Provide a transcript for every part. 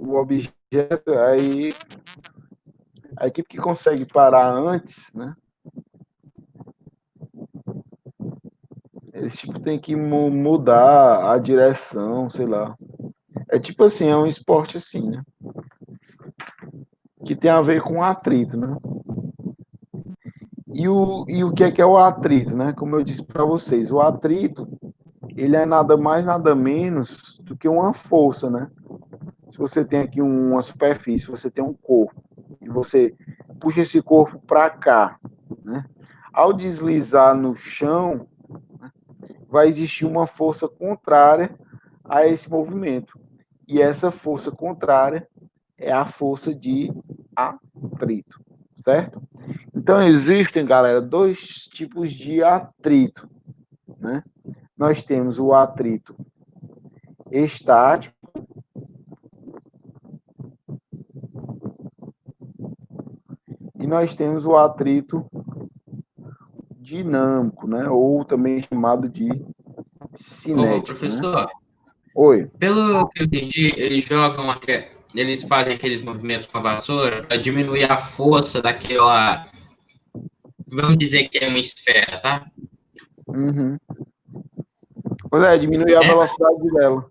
o objeto, aí a equipe que consegue parar antes, né? Eles tipo tem que mudar a direção, sei lá. É tipo assim, é um esporte assim, né? Que tem a ver com atrito, né? E o que é o atrito, né? Como eu disse para vocês, o atrito, ele é nada mais, nada menos do que uma força, né? Se você tem aqui uma superfície, você tem um corpo, e você puxa esse corpo para cá, né? Ao deslizar no chão, vai existir uma força contrária a esse movimento. E essa força contrária é a força de atrito, certo? Então existem, galera, dois tipos de atrito, né? Nós temos o atrito estático e nós temos o atrito dinâmico, né? Ou também chamado de Ô, cinético, né? professor, Oi. pelo que eu entendi, eles fazem aqueles movimentos com a vassoura para diminuir a força daquela, vamos dizer que é uma esfera, tá? Uhum. Pois é, diminuir a É? velocidade dela.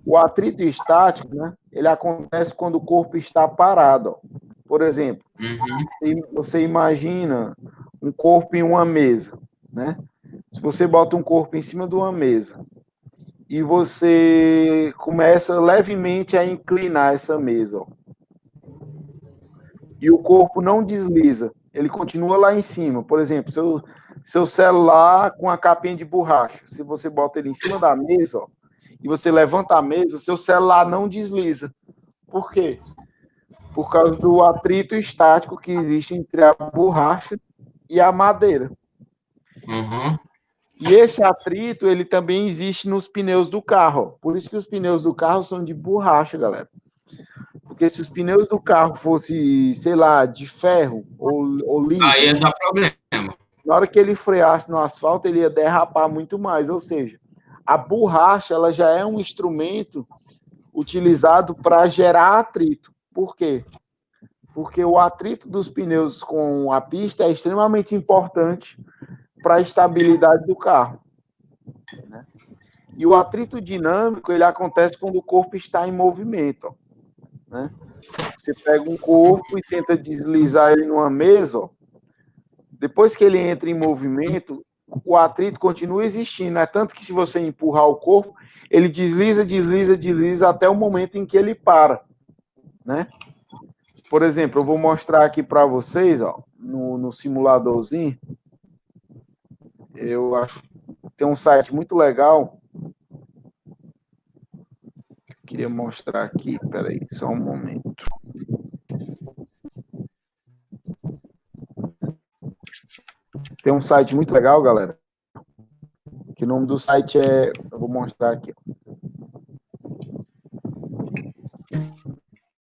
O atrito estático, né? Ele acontece quando o corpo está parado. Ó. Por exemplo, Uhum. você imagina um corpo em uma mesa, né? Se você bota um corpo em cima de uma mesa e você começa levemente a inclinar essa mesa, ó, e o corpo não desliza, ele continua lá em cima. Por exemplo, seu celular com a capinha de borracha, se você bota ele em cima da mesa, ó, e você levanta a mesa, o seu celular não desliza. Por quê? Por causa do atrito estático que existe entre a borracha e a madeira. Uhum. E esse atrito, ele também existe nos pneus do carro. Por isso que os pneus do carro são de borracha, galera. Porque se os pneus do carro fossem, sei lá, de ferro ou liso, Aí ia dar problema. na hora que ele freasse no asfalto, ele ia derrapar muito mais. Ou seja, a borracha ela já é um instrumento utilizado para gerar atrito. Por quê? Porque o atrito dos pneus com a pista é extremamente importante para a estabilidade do carro. Né? E o atrito dinâmico ele acontece quando o corpo está em movimento. Né? Você pega um corpo e tenta deslizar ele numa mesa, ó. Depois que ele entra em movimento, o atrito continua existindo. É tanto que se você empurrar o corpo, ele desliza, desliza, desliza até o momento em que ele para. Né? Por exemplo, eu vou mostrar aqui para vocês, ó, no simuladorzinho. Eu acho que tem um site muito legal. Queria mostrar aqui, peraí, só um momento. Tem um site muito legal, galera, que o nome do site é, eu vou mostrar aqui.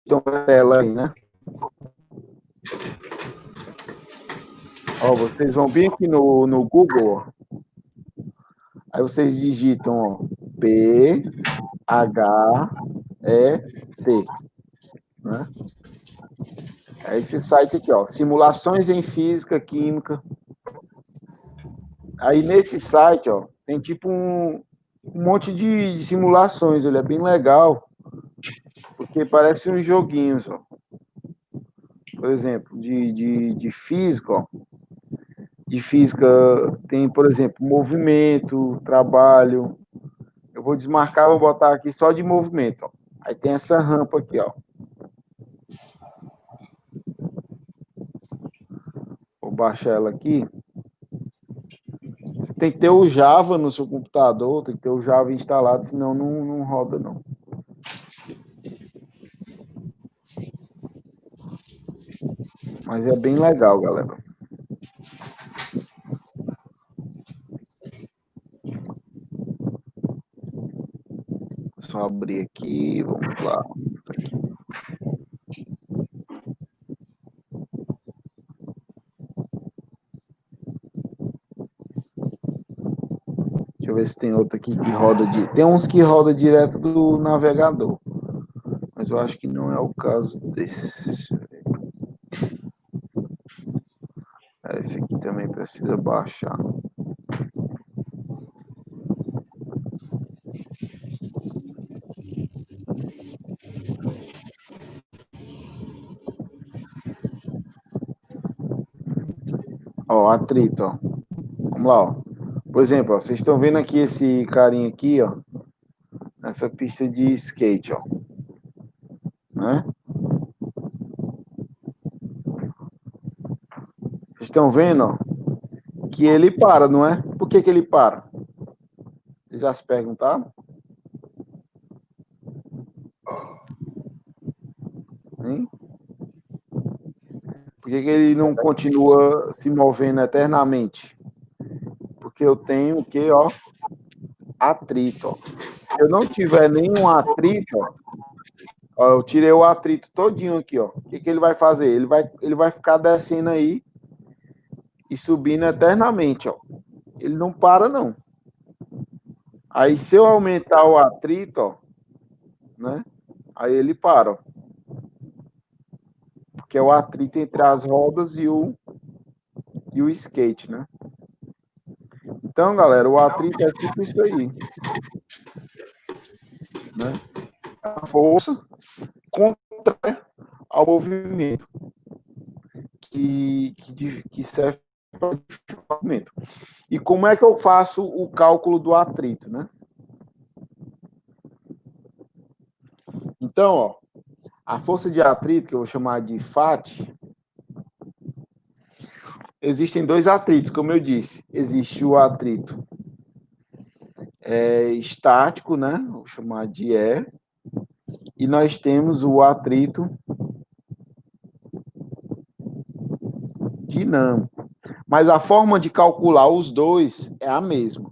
Então, ela aí, né? Ó, vocês vão vir aqui no Google, ó. Aí vocês digitam, ó, PHET, né? É esse site aqui, ó, simulações em física, química. Aí nesse site, ó, tem tipo um monte de simulações, ele é bem legal, porque parece uns joguinhos, ó. Por exemplo, de física, ó. De física tem, por exemplo, movimento, trabalho. Eu vou desmarcar, vou botar aqui só de movimento, ó. Aí tem essa rampa aqui, ó. Vou baixar ela aqui. Você tem que ter o Java no seu computador, tem que ter o Java instalado, senão não roda, não. Mas é bem legal, galera. Só abrir aqui, vamos lá. Deixa eu ver se tem outro aqui que roda de. Tem uns que roda direto do navegador. Mas eu acho que não é o caso desse. Esse aqui também precisa baixar. Ó, atrito, ó. Vamos lá, ó. Por exemplo, ó, vocês estão vendo aqui esse carinha aqui, ó. Nessa pista de skate, ó. Né? Vocês estão vendo, ó, que ele para, não é? Por que ele para? Vocês já se perguntaram? Hein? Por que ele não continua se movendo eternamente? Porque eu tenho o que, ó? Atrito, ó. Se eu não tiver nenhum atrito, ó, eu tirei o atrito todinho aqui, ó. O que ele vai fazer? Ele vai ficar descendo aí e subindo eternamente, ó. Ele não para, não. Aí, se eu aumentar o atrito, ó, né? Aí ele para, ó. Que é o atrito entre as rodas e o skate, né? Então, galera, o atrito é tipo isso aí, né? A força contra ao movimento que serve para o movimento. E como é que eu faço o cálculo do atrito, né? Então, ó, a força de atrito, que eu vou chamar de FAT, existem dois atritos, como eu disse. Existe o atrito estático, né? Vou chamar de E. E nós temos o atrito dinâmico. Mas a forma de calcular os dois é a mesma.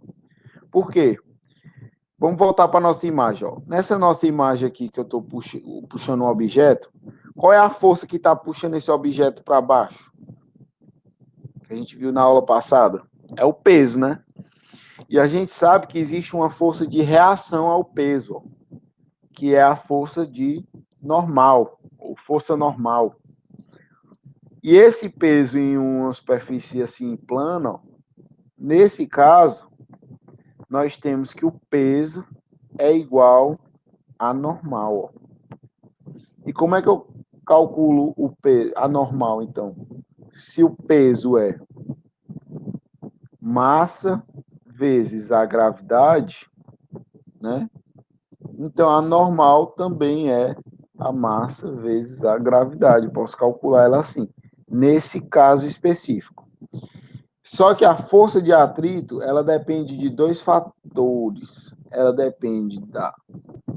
Por quê? Vamos voltar para a nossa imagem. Ó. Nessa nossa imagem aqui que eu estou puxando um objeto, qual é a força que está puxando esse objeto para baixo? Que a gente viu na aula passada. É o peso, né? E a gente sabe que existe uma força de reação ao peso, ó, que é a força de normal, ou força normal. E esse peso em uma superfície assim plana, ó, nesse caso, nós temos que o peso é igual a normal. Ó. E como é que eu calculo o peso, a normal, então? Se o peso é massa vezes a gravidade, né? Então a normal também é a massa vezes a gravidade. Eu posso calcular ela assim, nesse caso específico. Só que a força de atrito, ela depende de dois fatores. Ela depende da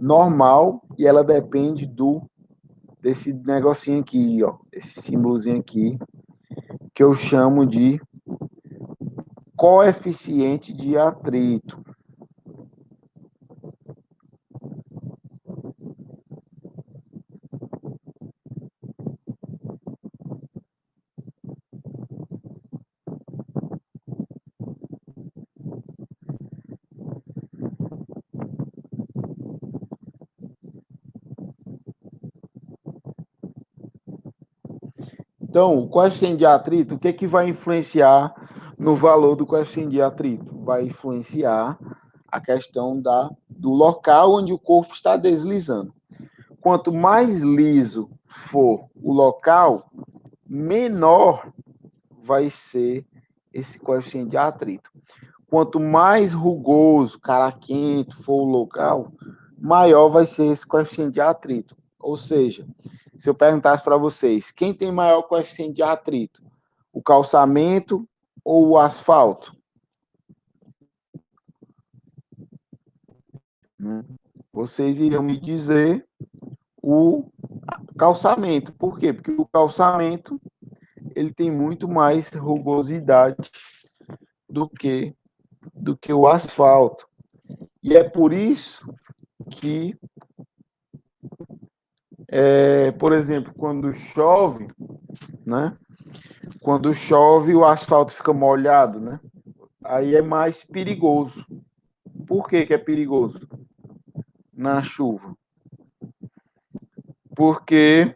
normal e ela depende desse negocinho aqui, ó, esse símbolozinho aqui, que eu chamo de coeficiente de atrito. Então, o coeficiente de atrito, o que, que vai influenciar no valor do coeficiente de atrito? Vai influenciar a questão do local onde o corpo está deslizando. Quanto mais liso for o local, menor vai ser esse coeficiente de atrito. Quanto mais rugoso, caraquento for o local, maior vai ser esse coeficiente de atrito. Ou seja, se eu perguntasse para vocês, quem tem maior coeficiente de atrito? O calçamento ou o asfalto? Vocês iriam me dizer o calçamento. Por quê? Porque o calçamento ele tem muito mais rugosidade do que o asfalto. E é por isso que, por exemplo, quando chove, né? Quando chove, o asfalto fica molhado, né? Aí é mais perigoso. Por que é perigoso na chuva? Porque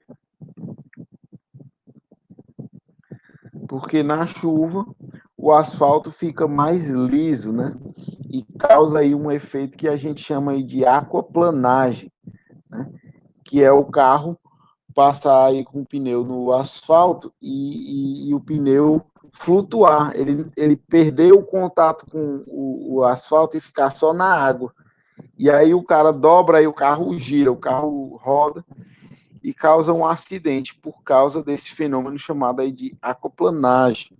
na chuva o asfalto fica mais liso, né? E causa aí um efeito que a gente chama aí de aquaplanagem, né? Que é o carro passar aí com o pneu no asfalto e o pneu flutuar, ele perder o contato com o asfalto e ficar só na água. E aí o cara dobra, aí o carro gira, o carro roda e causa um acidente por causa desse fenômeno chamado aí de aquaplanagem,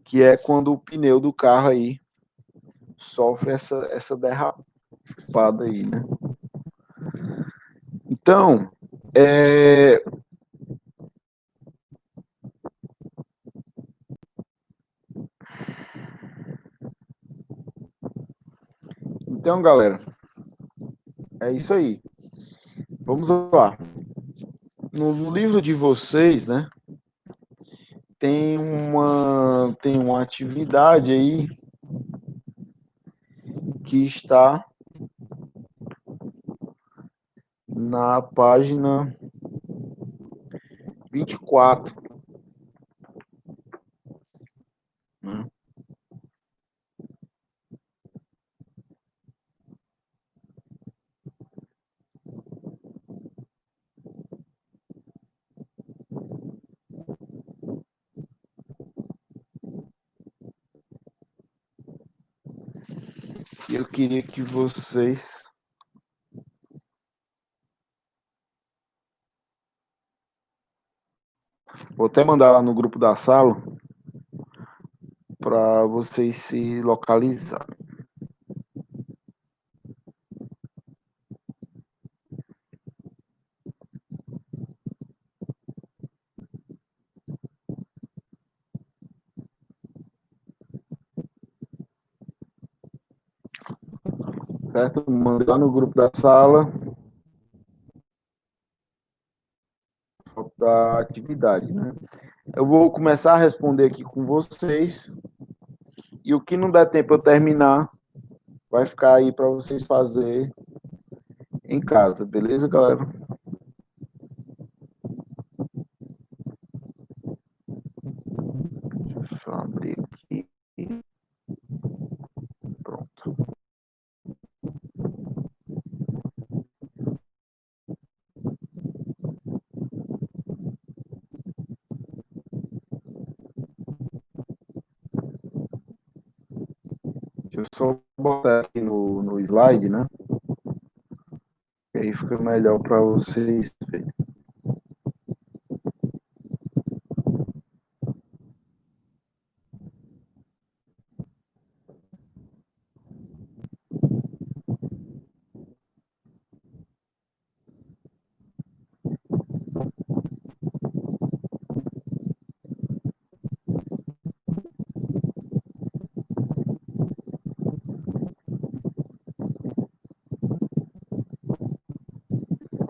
que é quando o pneu do carro aí sofre essa derrapada aí, né? Então, galera, é isso aí. Vamos lá. No livro de vocês, né, tem uma atividade aí que está na página 24. Né? Eu queria que vocês... Vou até mandar lá no grupo da sala para vocês se localizarem. Certo? Mandei lá no grupo da sala da atividade, né? Eu vou começar a responder aqui com vocês e o que não der tempo eu terminar vai ficar aí para vocês fazerem em casa, beleza, galera? Deixa eu abrir aqui. Pronto. Deixa eu só botar aqui no slide, né? Que aí fica melhor para vocês verem.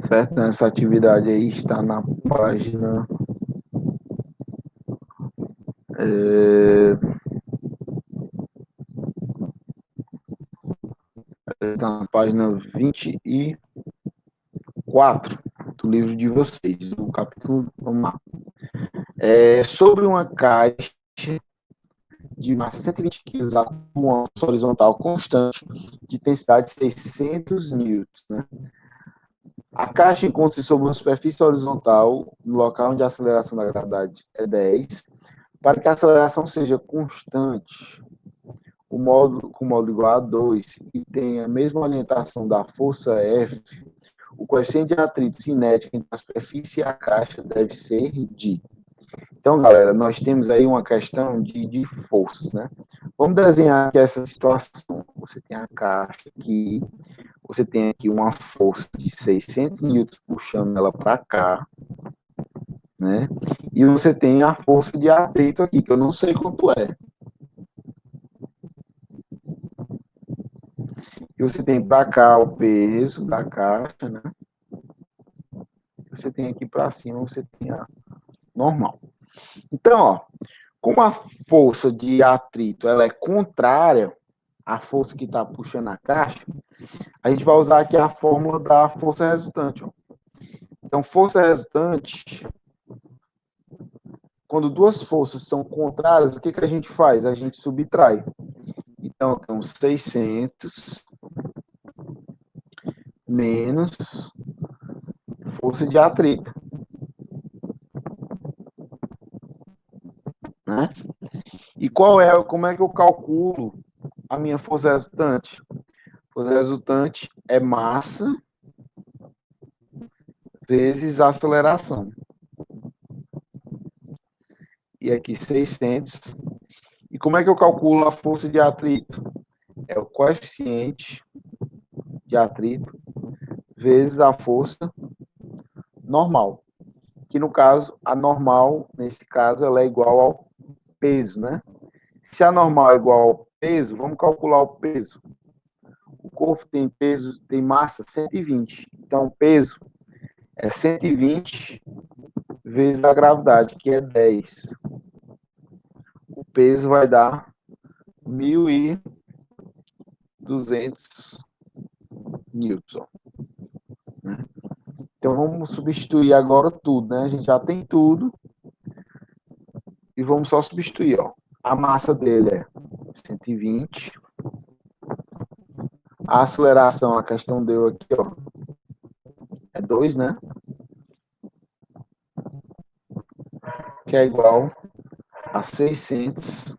Certo? Essa atividade aí está na página... Está na página 24 do livro de vocês, do capítulo... Vamos lá. Sobre uma caixa de massa 120 kg com uma força horizontal constante de intensidade de 600 newtons, né? A caixa encontra-se sobre uma superfície horizontal no local onde a aceleração da gravidade é 10. Para que a aceleração seja constante, com módulo igual a 2 e tenha a mesma orientação da força F, o coeficiente de atrito cinético entre a superfície e a caixa deve ser de... Então, galera, nós temos aí uma questão de forças, né? Vamos desenhar aqui essa situação. Você tem a caixa aqui, você tem aqui uma força de 600 newtons puxando ela para cá, né? E você tem a força de atrito aqui, que eu não sei quanto é. E você tem para cá o peso da caixa, né? Você tem aqui para cima, você tem a normal. Então, ó, como a força de atrito ela é contrária à força que está puxando a caixa, a gente vai usar aqui a fórmula da força resultante. Ó. Então, força resultante, quando duas forças são contrárias, o que a gente faz? A gente subtrai. Então, temos 600 menos força de atrito, né? E como é que eu calculo a minha força resultante? A força resultante é massa vezes a aceleração. E aqui 600. E como é que eu calculo a força de atrito? É o coeficiente de atrito vezes a força normal. Que no caso, a normal, nesse caso, ela é igual ao peso, né? Se a normal é igual ao peso, vamos calcular o peso. O corpo tem peso, tem massa 120. Então, o peso é 120 vezes a gravidade, que é 10. O peso vai dar 1.200 newton. Né? Então, vamos substituir agora tudo, né? A gente já tem tudo. E vamos só substituir, ó. A massa dele é 120. A aceleração, a questão deu aqui, ó. É 2, né? Que é igual a 600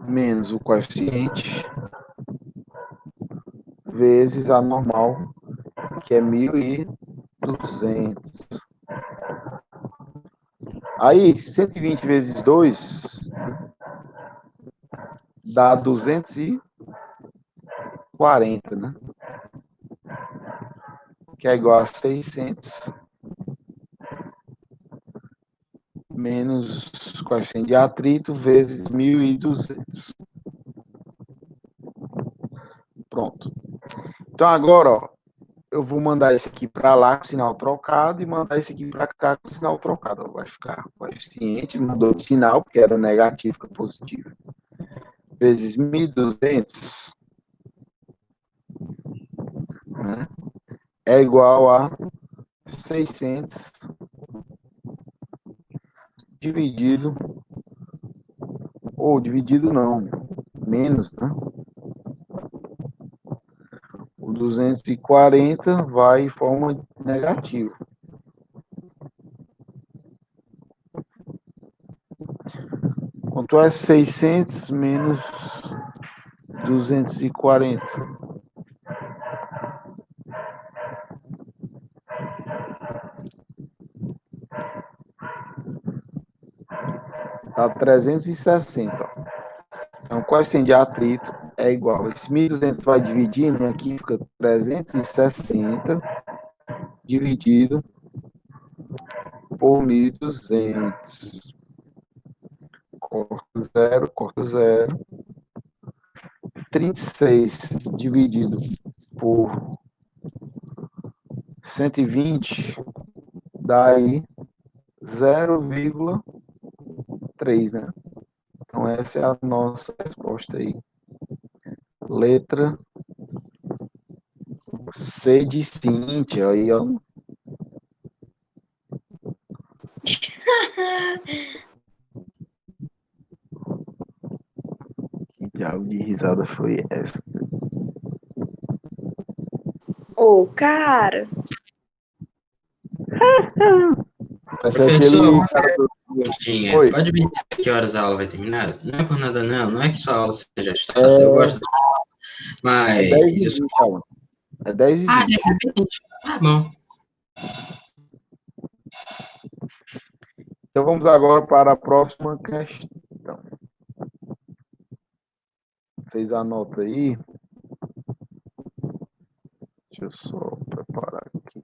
menos o coeficiente vezes a normal, que é 1.200. Aí, 120 vezes 2 dá 240, né? Que é igual a 600 menos coeficiente de atrito vezes 1.200. Pronto. Então, agora, ó, eu vou mandar esse aqui para lá com sinal trocado e mandar esse aqui para cá com sinal trocado. Vai ficar coeficiente, mudou de sinal, porque era negativo para positivo, vezes 1.200, né? É igual a 600 dividido, ou dividido não, menos, né? O 240 vai em forma negativa. Quanto é 600 menos 240? Tá 360. Então, o coeficiente de atrito é igual. Esse 1.200 vai dividindo, e aqui fica 360 dividido por 1.200. Corta zero, corta zero. 36 dividido por 120 dá aí 0,3, né? Então, essa é a nossa resposta aí. Letra C de Cíntia. Aí, ó. Que diabo de risada foi essa? Ô, cara. Essa é Professor, aquele uma cara do... perguntinha. Oi. Pode me dizer que horas a aula vai terminar? Não é por nada, não. Não é que sua aula seja chata. Eu gosto. É 10 Mas. e 20, Alan. É 10 e Ah, 20. é 20. Tá bom. Então vamos agora para a próxima questão. Vocês anotam aí. Deixa eu só preparar aqui.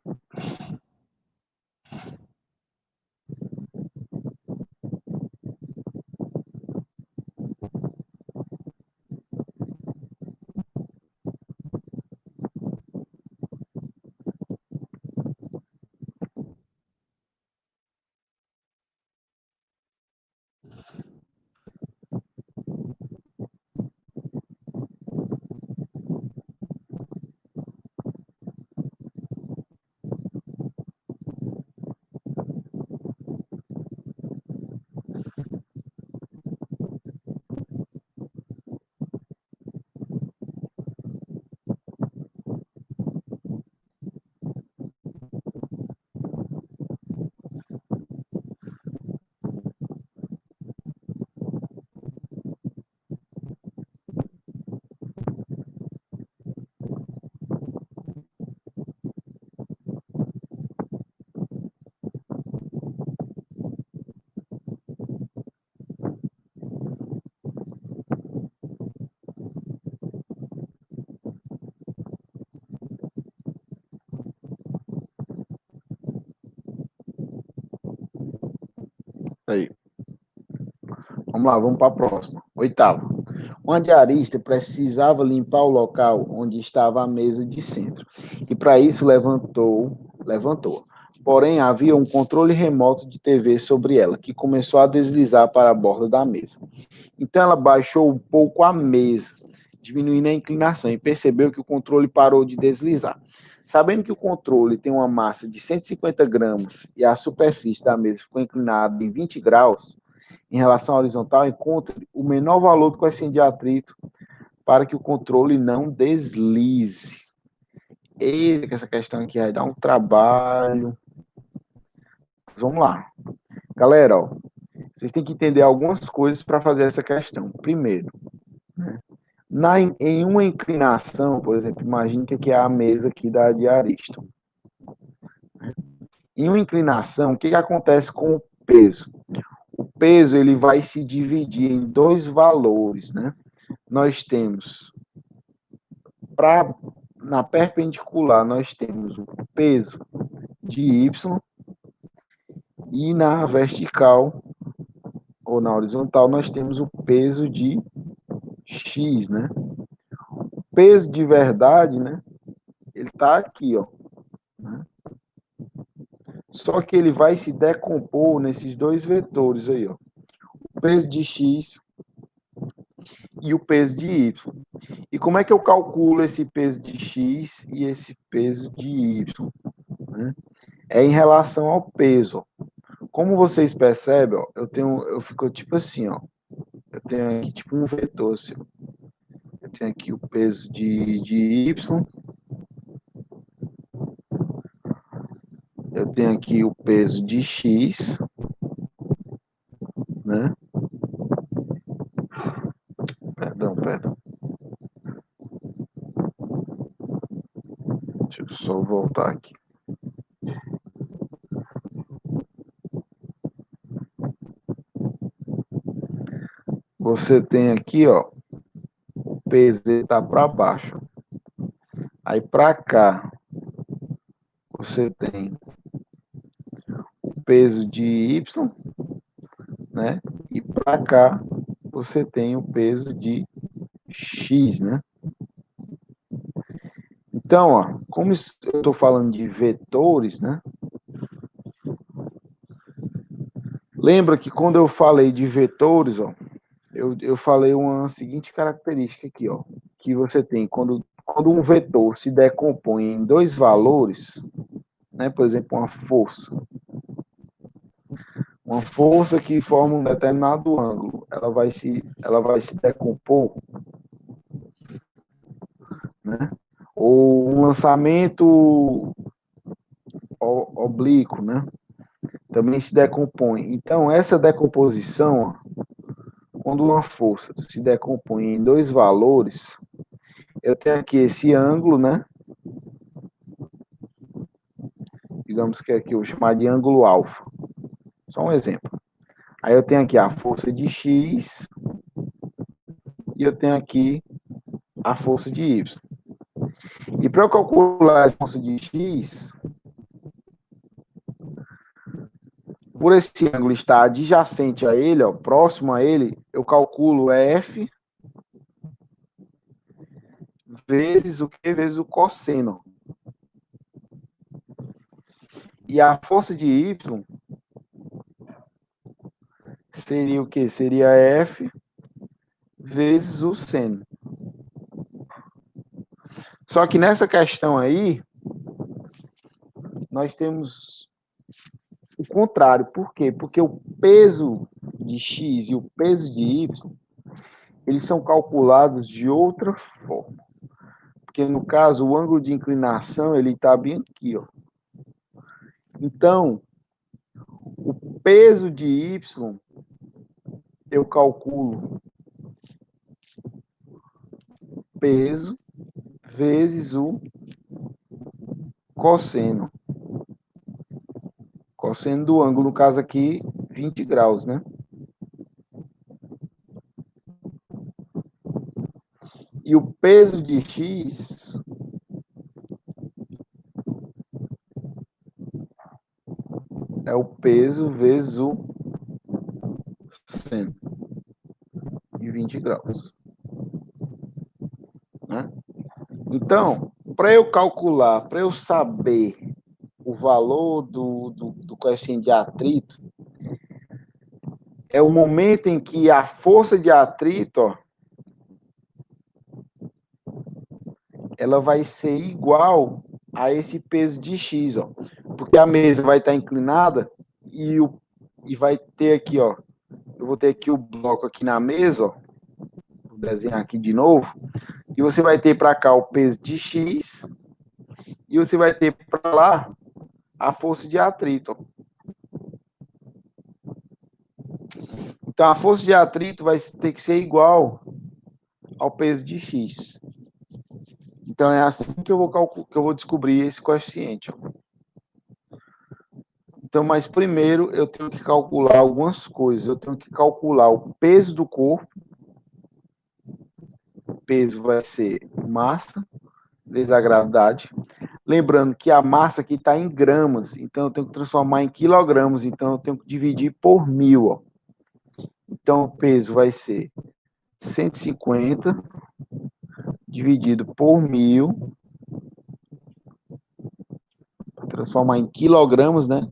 Aí. Vamos lá, vamos para a próxima. Oitava. Um diarista precisava limpar o local onde estava a mesa de centro. E para isso levantou. Porém, havia um controle remoto de TV sobre ela, que começou a deslizar para a borda da mesa. Então ela baixou um pouco a mesa, diminuindo a inclinação, e percebeu que o controle parou de deslizar. Sabendo que o controle tem uma massa de 150 gramas e a superfície da mesa ficou inclinada em 20 graus, em relação à horizontal, encontre o menor valor do coeficiente de atrito para que o controle não deslize. Eita, essa questão aqui vai dar um trabalho. Vamos lá. Galera, ó, vocês têm que entender algumas coisas para fazer essa questão. Primeiro, né, em uma inclinação, por exemplo, imagine que aqui é a mesa aqui de Aristo. Em uma inclinação, o que acontece com o peso? O peso ele vai se dividir em dois valores, né? Nós temos, na perpendicular, nós temos o peso de Y e na vertical ou na horizontal nós temos o peso de X, né? O peso de verdade, né? Ele está aqui, ó. Né? Só que ele vai se decompor nesses dois vetores aí, ó. O peso de X e o peso de Y. E como é que eu calculo esse peso de X e esse peso de Y? Né? É em relação ao peso. Ó. Como vocês percebem, ó, eu fico tipo assim, ó. Eu tenho aqui tipo um vetor, assim, ó. Eu tenho aqui o peso de Y. Eu tenho aqui o peso de X, né? Perdão. Deixa eu só voltar aqui. Você tem aqui, ó, o peso está para baixo. Aí para cá, você tem o peso de Y, né? E para cá, você tem o peso de X, né? Então, ó, como eu estou falando de vetores, né? Lembra que quando eu falei de vetores, ó, eu falei uma seguinte característica aqui, ó, que você tem quando um vetor se decompõe em dois valores, né? Por exemplo, uma força que forma um determinado ângulo, ela vai se decompor, né? Ou um lançamento oblíquo, né? Também se decompõe. Então, essa decomposição, quando uma força se decompõe em dois valores, eu tenho aqui esse ângulo, né? Digamos que aqui eu vou chamar de ângulo alfa. Só um exemplo. Aí eu tenho aqui a força de X e eu tenho aqui a força de Y. E para eu calcular a força de X, por esse ângulo estar adjacente a ele, ó, próximo a ele, eu calculo F vezes o que? Vezes o cosseno. E a força de Y seria o que? Seria F vezes o seno. Só que nessa questão aí, nós temos o contrário. Por quê? Porque o peso de X e o peso de Y, eles são calculados de outra forma. Porque, no caso, o ângulo de inclinação, ele está bem aqui, ó. Então, o peso de Y, eu calculo peso vezes o cosseno. Cosseno do ângulo, no caso aqui, 20 graus, né? E o peso de X é o peso vezes o seno de 20 graus. Né? Então, para eu calcular, para eu saber o valor do coeficiente de atrito, é o momento em que a força de atrito, ó, ela vai ser igual a esse peso de X, ó. Porque a mesa vai estar inclinada e vai ter aqui, ó. Eu vou ter aqui o bloco aqui na mesa, ó. Vou desenhar aqui de novo. E você vai ter para cá o peso de X e você vai ter para lá a força de atrito. Então, a força de atrito vai ter que ser igual ao peso de X. Então, é assim que eu vou descobrir esse coeficiente. Então, mas primeiro eu tenho que calcular algumas coisas. Eu tenho que calcular o peso do corpo. O peso vai ser massa vezes a gravidade. Lembrando que a massa aqui está em gramas, então eu tenho que transformar em quilogramas, então eu tenho que dividir por 1000. Ó. Então o peso vai ser 150 dividido por 1000, transformar em quilogramas, né?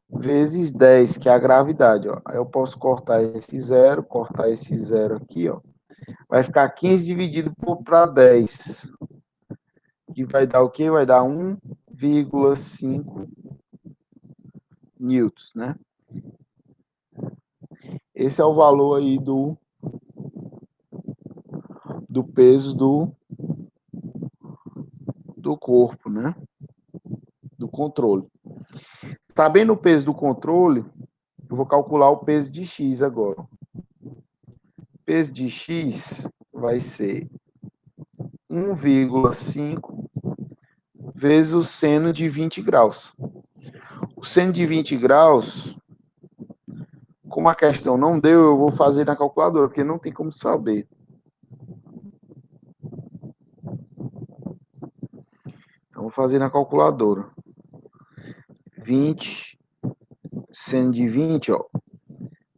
Vezes 10, que é a gravidade. Ó. Aí eu posso cortar esse zero aqui, ó. Vai ficar 15 dividido para 10. Que vai dar o quê? Vai dar 1,5 newtons, né? Esse é o valor aí do peso do corpo, né? Do controle. Sabendo o peso do controle, eu vou calcular o peso de X agora. O peso de X vai ser 1,5 vezes o seno de 20 graus. O seno de 20 graus, como a questão não deu, eu vou fazer na calculadora, porque não tem como saber. Então, vou fazer na calculadora. 20, seno de 20, ó,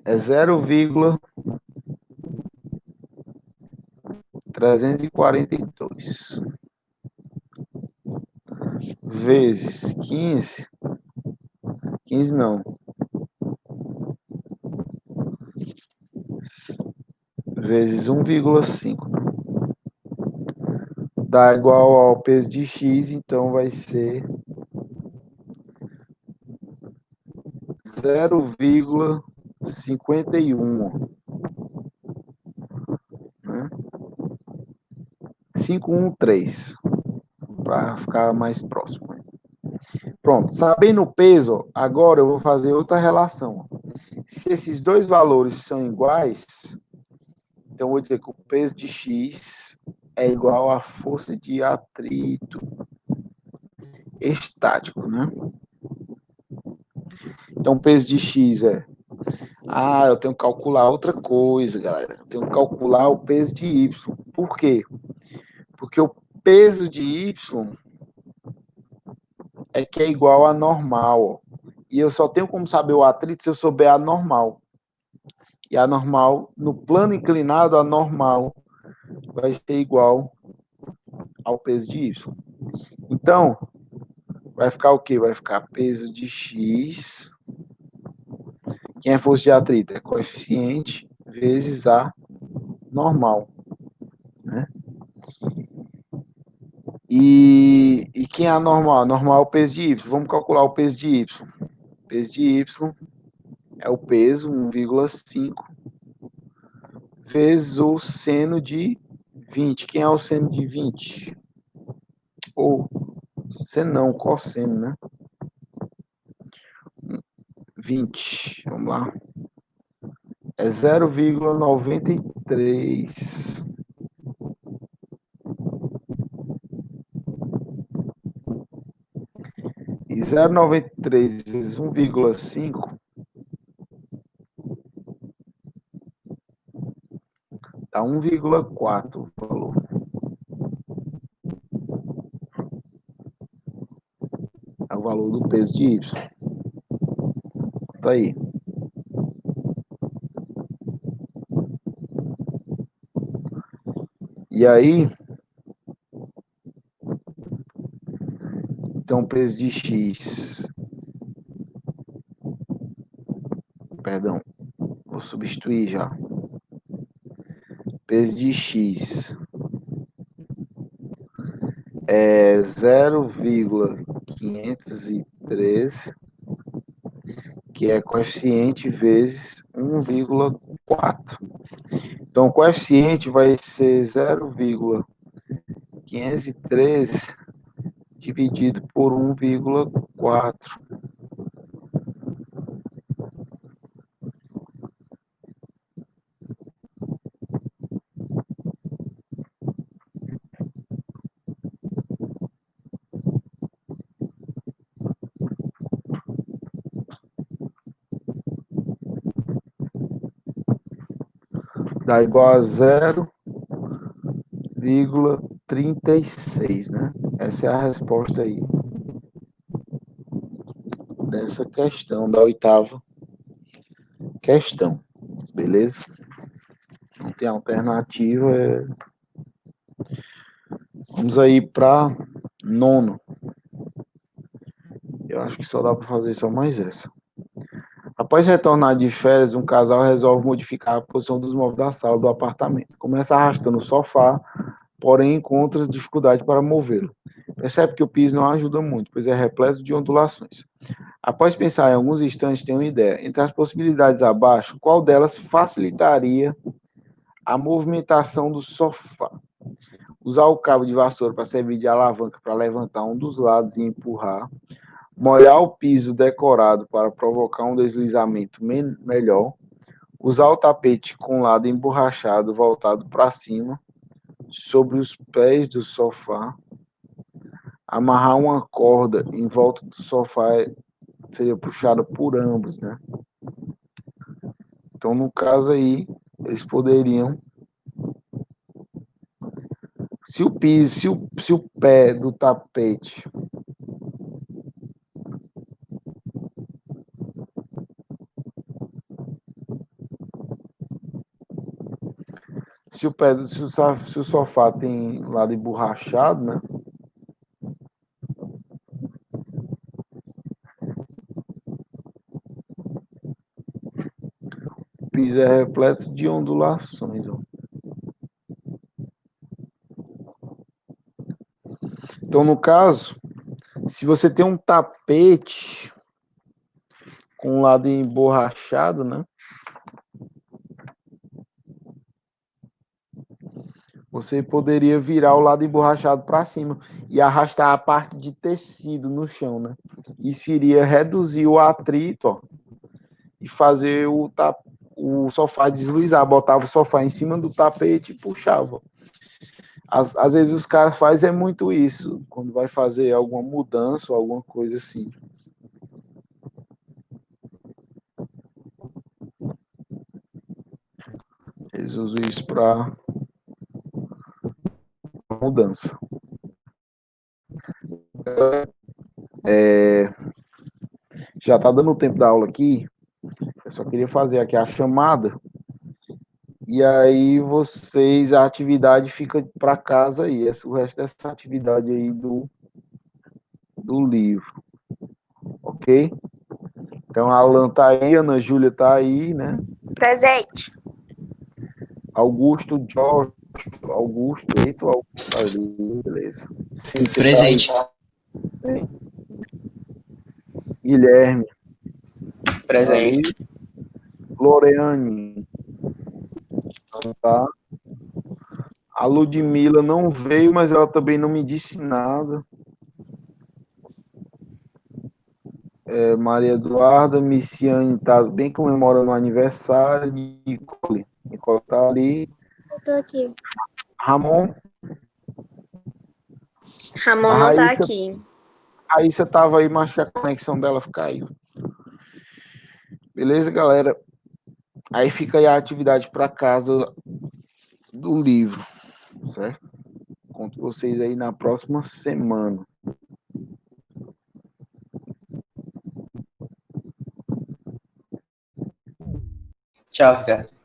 é 0,342 vezes 15 não, vezes 1,5 dá igual ao peso de X, então vai ser 0,51, né? 513, para ficar mais próximo. Pronto, sabendo o peso, agora eu vou fazer outra relação. Se esses dois valores são iguais, então eu vou dizer que o peso de X é igual à força de atrito estático, né? Então, o peso de X é... eu tenho que calcular outra coisa, galera. Eu tenho que calcular o peso de Y. Por quê? Porque o peso de Y é que é igual a normal. Ó. E eu só tenho como saber o atrito se eu souber a normal. E a normal, no plano inclinado, a normal vai ser igual ao peso de Y. Então, vai ficar o quê? Vai ficar peso de X. Quem é força de atrito? É coeficiente vezes a normal. Né? E quem é a normal? A normal é o peso de Y. Vamos calcular o peso de Y. O peso de Y é o peso, 1,5, vezes o seno de 20. Quem é o seno de 20? Ou, seno não, cosseno, né? 20, vamos lá. É 0,93. E 0,93 vezes 1,5 dá 1,4 o valor. É o valor do peso de Y. Tá aí. E aí, então, peso de X, perdão, vou substituir já. Peso de X é 0,513, que é coeficiente vezes 1,4. Então, o coeficiente vai ser 0,513 dividido por 1,4. Dá igual a 0,36, né? Essa é a resposta aí dessa questão, da oitava questão, beleza? Não tem alternativa. Vamos aí para nono. Eu acho que só dá para fazer só mais essa. Após retornar de férias, um casal resolve modificar a posição dos móveis da sala do apartamento. Começa arrastando o sofá, porém encontra dificuldade para movê-lo. Percebe que o piso não ajuda muito, pois é repleto de ondulações. Após pensar em alguns instantes, tem uma ideia. Entre as possibilidades abaixo, qual delas facilitaria a movimentação do sofá? Usar o cabo de vassoura para servir de alavanca para levantar um dos lados e empurrar. Molhar o piso decorado para provocar um deslizamento melhor. Usar o tapete com o lado emborrachado voltado para cima sobre os pés do sofá. Amarrar uma corda em volta do sofá seria puxada por ambos, né? Então, no caso aí, eles poderiam, se o piso, se o pé do tapete se o sofá tem lado emborrachado, né? O piso é repleto de ondulações, ó. Então, no caso, se você tem um tapete com o lado emborrachado, né? Você poderia virar o lado emborrachado para cima e arrastar a parte de tecido no chão, né? Isso iria reduzir o atrito, ó, e fazer o sofá deslizar. Botava o sofá em cima do tapete e puxava. Às vezes os caras fazem muito isso, quando vai fazer alguma mudança ou alguma coisa assim. Eles usam isso para mudança. Já está dando o tempo da aula aqui. Eu só queria fazer aqui a chamada. E aí vocês, a atividade fica para casa aí. O resto dessa atividade aí do livro. Ok? Então a Alan tá aí, a Ana Júlia tá aí, né? Presente. Augusto, Jorge, Augusto, eita, Augusto ali, beleza. Cíntia Presente. tá aí. Guilherme. Presente. Ali. Loreane. Então, tá. A Ludmila não veio, mas ela também não me disse nada. Maria Eduarda, Miciane tá bem comemorando o aniversário. Nicole tá ali. Eu tô aqui. Ramon. Ramon A não tá Raíssa, aqui. a Raíssa tava aí, mas a conexão dela caiu. Beleza, galera? Aí fica aí a atividade para casa do livro, certo? Conto vocês aí na próxima semana. Tchau, cara.